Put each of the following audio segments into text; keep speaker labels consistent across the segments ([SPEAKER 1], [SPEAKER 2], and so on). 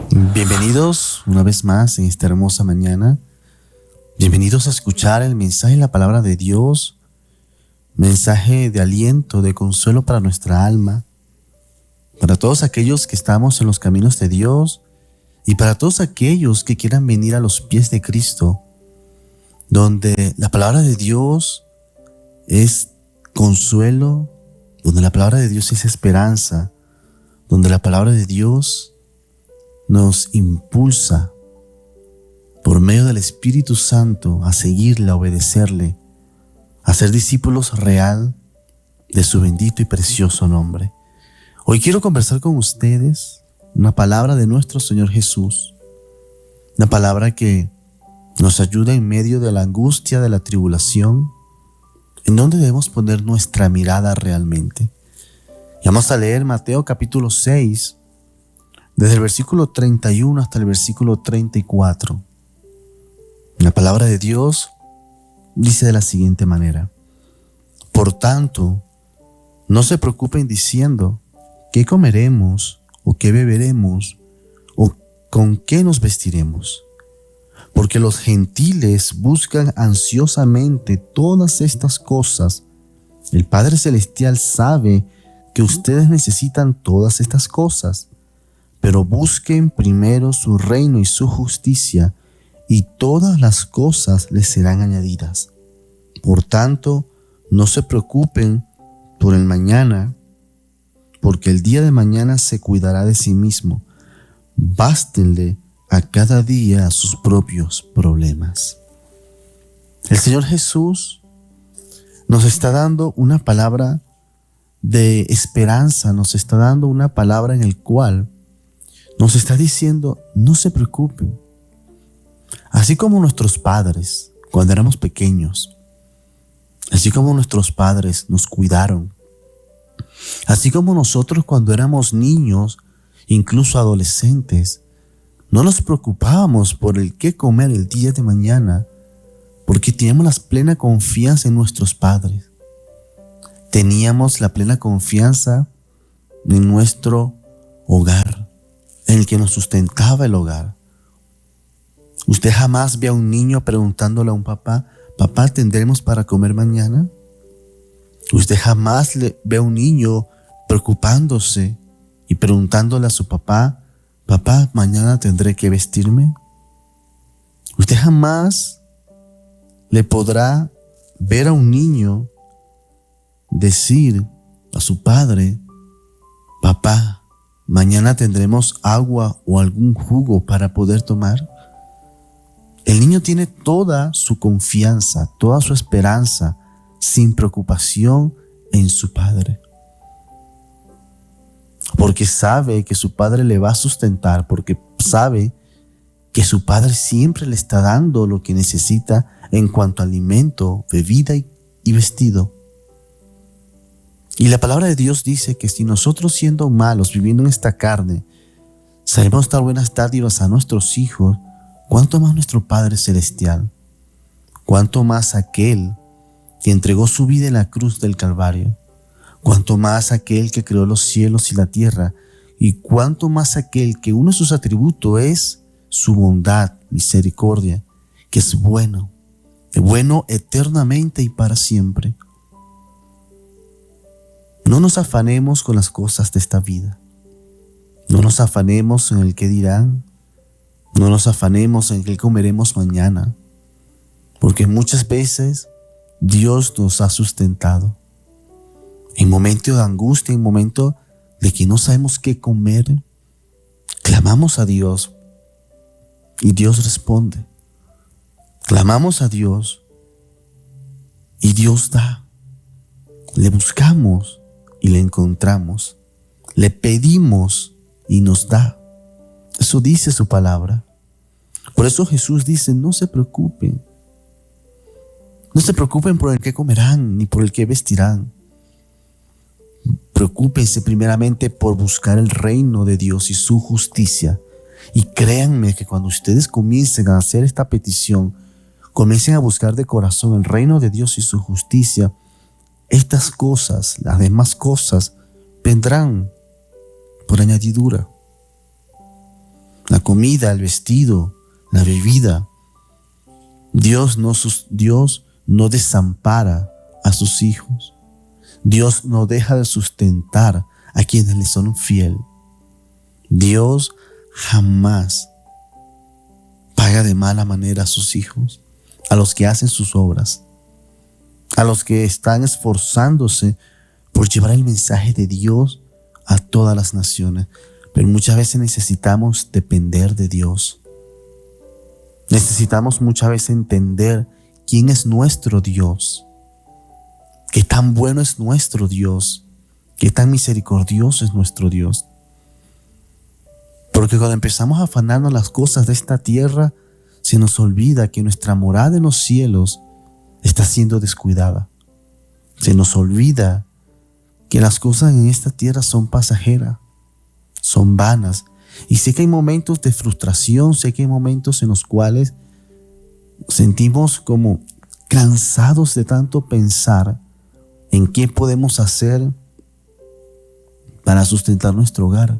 [SPEAKER 1] Bienvenidos una vez más en esta hermosa mañana. Bienvenidos a escuchar el mensaje y la palabra de Dios, mensaje de aliento, de consuelo para nuestra alma, para todos aquellos que estamos en los caminos de Dios y para todos aquellos que quieran venir a los pies de Cristo, donde la palabra de Dios es consuelo, donde la palabra de Dios es esperanza, donde la palabra de Dios nos impulsa por medio del Espíritu Santo a seguirle, a obedecerle, a ser discípulos real de su bendito y precioso nombre. Hoy quiero conversar con ustedes una palabra de nuestro Señor Jesús, una palabra que nos ayuda en medio de la angustia, de la tribulación, en donde debemos poner nuestra mirada realmente. Y vamos a leer Mateo capítulo 6, desde el versículo 31 hasta el versículo 34. La palabra de Dios dice de la siguiente manera: Por tanto, no se preocupen diciendo, ¿qué comeremos o qué beberemos o con qué nos vestiremos? Porque los gentiles buscan ansiosamente todas estas cosas. El Padre Celestial sabe que ustedes necesitan todas estas cosas. Pero busquen primero su reino y su justicia, y todas las cosas les serán añadidas. Por tanto, no se preocupen por el mañana, porque el día de mañana se cuidará de sí mismo. Bástenle a cada día sus propios problemas. El Señor Jesús nos está dando una palabra de esperanza, nos está dando una palabra en el cual nos está diciendo, no se preocupen. Así como nuestros padres, cuando éramos pequeños, así como nuestros padres nos cuidaron, así como nosotros cuando éramos niños, incluso adolescentes, no nos preocupábamos por el qué comer el día de mañana, porque teníamos la plena confianza en nuestros padres. Teníamos la plena confianza en nuestro hogar, en el que nos sustentaba el hogar. Usted jamás ve a un niño preguntándole a un papá, ¿papá, tendremos para comer mañana? Usted jamás ve a un niño preocupándose y preguntándole a su papá, ¿papá, mañana tendré que vestirme? Usted jamás le podrá ver a un niño decir a su padre, papá, ¿mañana tendremos agua o algún jugo para poder tomar? El niño tiene toda su confianza, toda su esperanza, sin preocupación en su padre. Porque sabe que su padre le va a sustentar, porque sabe que su padre siempre le está dando lo que necesita en cuanto a alimento, bebida y vestido. Y la palabra de Dios dice que si nosotros, siendo malos, viviendo en esta carne, sabemos dar buenas dádivas a nuestros hijos, ¿cuánto más nuestro Padre Celestial? ¿Cuánto más aquel que entregó su vida en la cruz del Calvario? ¿Cuánto más aquel que creó los cielos y la tierra? ¿Y cuánto más aquel que uno de sus atributos es su bondad, misericordia, que es bueno eternamente y para siempre? No nos afanemos con las cosas de esta vida. No nos afanemos en el que dirán. No nos afanemos en el que comeremos mañana. Porque muchas veces Dios nos ha sustentado. En momentos de angustia, en momentos de que no sabemos qué comer, clamamos a Dios y Dios responde. Clamamos a Dios y Dios da. Le buscamos y le encontramos. Le pedimos y nos da. Eso dice su palabra. Por eso Jesús dice, no se preocupen. No se preocupen por el que comerán ni por el que vestirán. Preocúpense primeramente por buscar el reino de Dios y su justicia. Y créanme que cuando ustedes comiencen a hacer esta petición, comiencen a buscar de corazón el reino de Dios y su justicia, estas cosas, las demás cosas, vendrán por añadidura. comida, el vestido, la bebida. Dios no desampara a sus hijos. Dios no deja de sustentar a quienes le son fiel. Dios jamás paga de mala manera a sus hijos, a los que hacen sus obras, a los que están esforzándose por llevar el mensaje de Dios a todas las naciones. Pero muchas veces necesitamos depender de Dios. Necesitamos muchas veces entender quién es nuestro Dios, qué tan bueno es nuestro Dios, qué tan misericordioso es nuestro Dios. Porque cuando empezamos a afanarnos las cosas de esta tierra, se nos olvida que nuestra morada en los cielos está siendo descuidada. Se nos olvida que las cosas en esta tierra son pasajeras, son vanas. Y sé que hay momentos de frustración, sé que hay momentos en los cuales sentimos como cansados de tanto pensar en qué podemos hacer para sustentar nuestro hogar,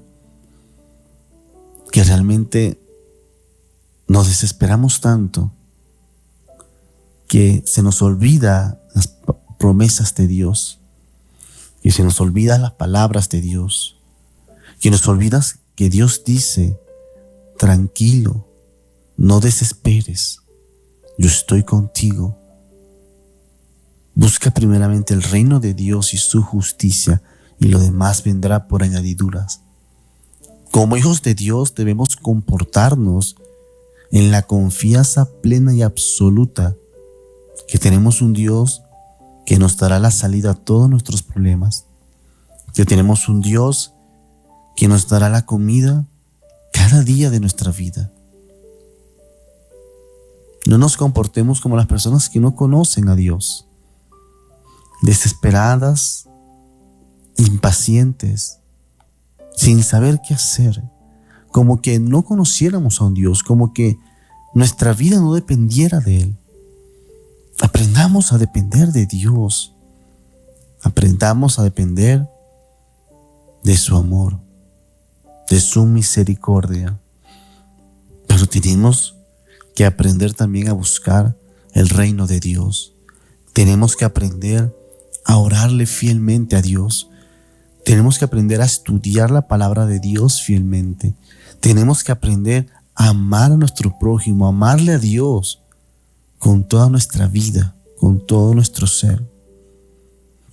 [SPEAKER 1] que realmente nos desesperamos tanto que se nos olvida las promesas de Dios, que se nos olvida las palabras de Dios, que nos olvida que Dios dice: tranquilo, no desesperes, yo estoy contigo. Busca primeramente el reino de Dios y su justicia, y lo demás vendrá por añadiduras. Como hijos de Dios debemos comportarnos en la confianza plena y absoluta que tenemos un Dios que nos dará la salida a todos nuestros problemas, que tenemos un Dios que nos dará la comida cada día de nuestra vida. No nos comportemos como las personas que no conocen a Dios, desesperadas, impacientes, sin saber qué hacer, como que no conociéramos a un Dios, como que nuestra vida no dependiera de Él. Aprendamos a depender de Dios, aprendamos a depender de su amor, de su misericordia. Pero tenemos que aprender también a buscar el reino de Dios. Tenemos que aprender a orarle fielmente a Dios. Tenemos que aprender a estudiar la palabra de Dios fielmente. Tenemos que aprender a amar a nuestro prójimo, a amarle a Dios con toda nuestra vida, con todo nuestro ser.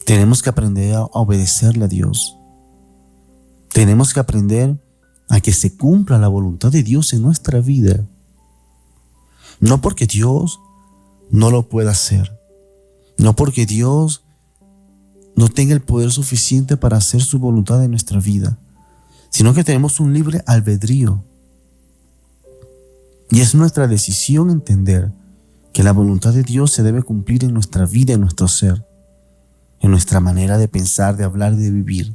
[SPEAKER 1] Tenemos que aprender a obedecerle a Dios. Tenemos que aprender a que se cumpla la voluntad de Dios en nuestra vida. No porque Dios no lo pueda hacer, no porque Dios no tenga el poder suficiente para hacer su voluntad en nuestra vida, sino que tenemos un libre albedrío. Y es nuestra decisión entender que la voluntad de Dios se debe cumplir en nuestra vida, en nuestro ser, en nuestra manera de pensar, de hablar, de vivir.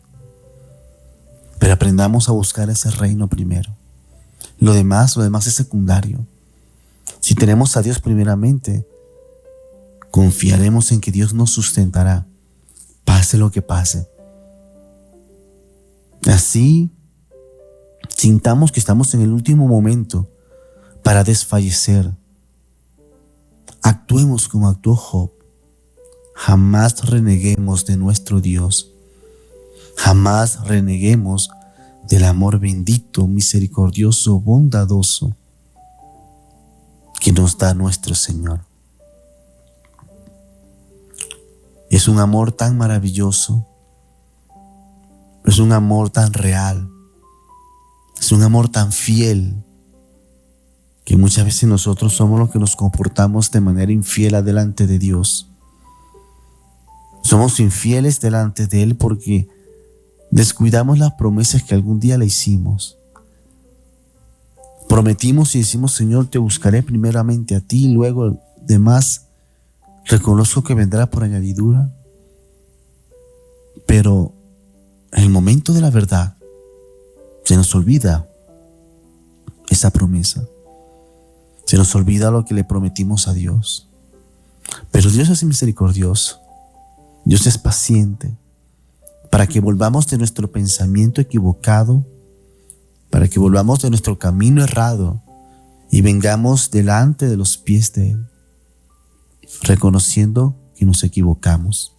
[SPEAKER 1] Pero aprendamos a buscar ese reino primero. Lo demás es secundario. Si tenemos a Dios primeramente, confiaremos en que Dios nos sustentará, pase lo que pase. Así sintamos que estamos en el último momento para desfallecer. Actuemos como actuó Job. Jamás reneguemos de nuestro Dios. Jamás reneguemos del amor bendito, misericordioso, bondadoso que nos da nuestro Señor. Es un amor tan maravilloso, es un amor tan real, es un amor tan fiel, que muchas veces nosotros somos los que nos comportamos de manera infiel delante de Dios. Somos infieles delante de Él porque descuidamos las promesas que algún día le hicimos. Prometimos y decimos: Señor, te buscaré primeramente a ti, y luego demás reconozco que vendrá por añadidura. Pero en el momento de la verdad se nos olvida esa promesa. Se nos olvida lo que le prometimos a Dios. Pero Dios es misericordioso. Dios es paciente para que volvamos de nuestro pensamiento equivocado para que volvamos de nuestro camino errado y vengamos delante de los pies de Él, reconociendo que nos equivocamos,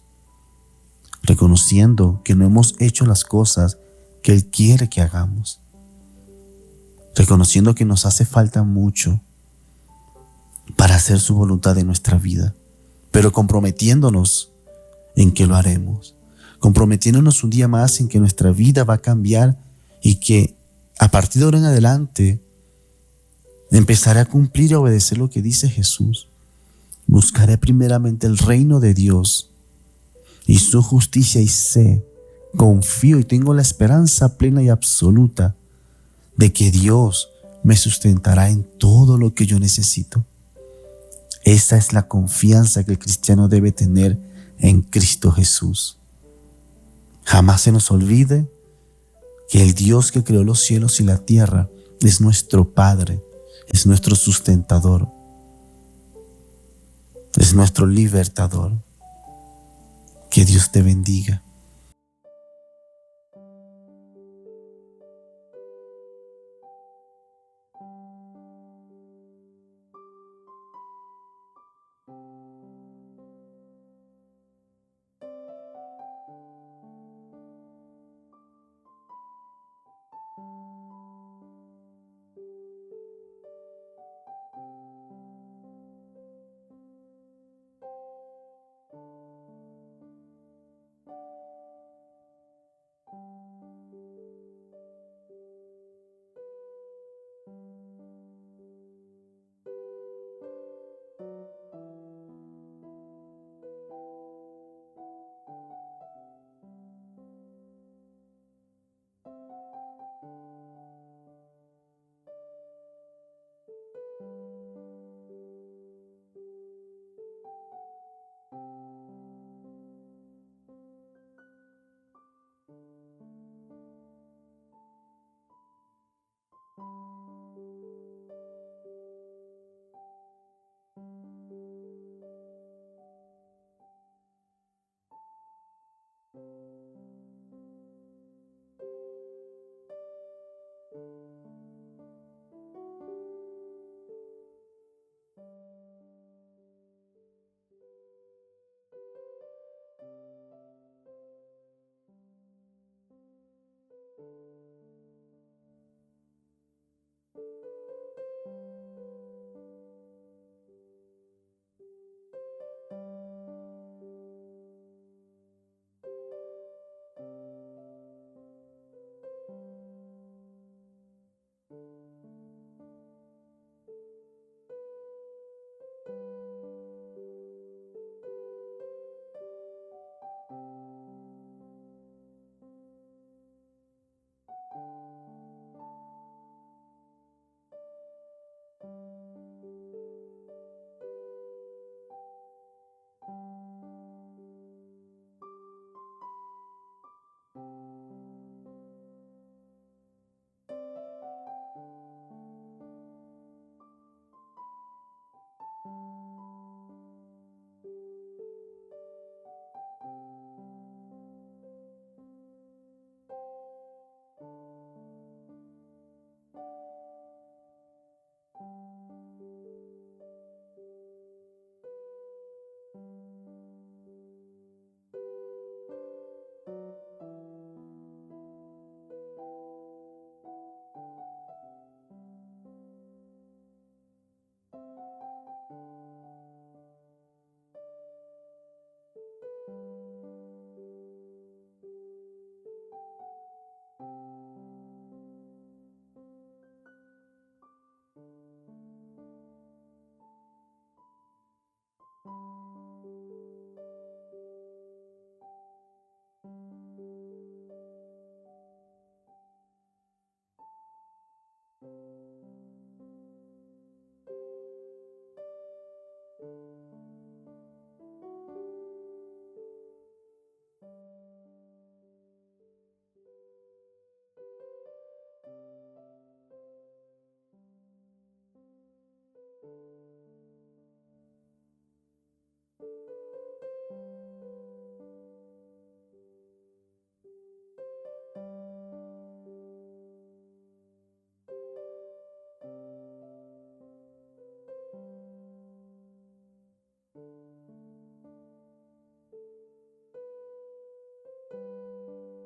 [SPEAKER 1] reconociendo que no hemos hecho las cosas que Él quiere que hagamos, reconociendo que nos hace falta mucho para hacer su voluntad en nuestra vida, pero comprometiéndonos en que lo haremos, comprometiéndonos un día más en que nuestra vida va a cambiar y que a partir de ahora en adelante empezaré a cumplir y a obedecer lo que dice Jesús. Buscaré primeramente el reino de Dios y su justicia, y confío y tengo la esperanza plena y absoluta de que Dios me sustentará en todo lo que yo necesito. Esa es la confianza que el cristiano debe tener en Cristo Jesús. Jamás se nos olvide que el Dios que creó los cielos y la tierra es nuestro Padre, es nuestro sustentador, es nuestro libertador. Que Dios te bendiga.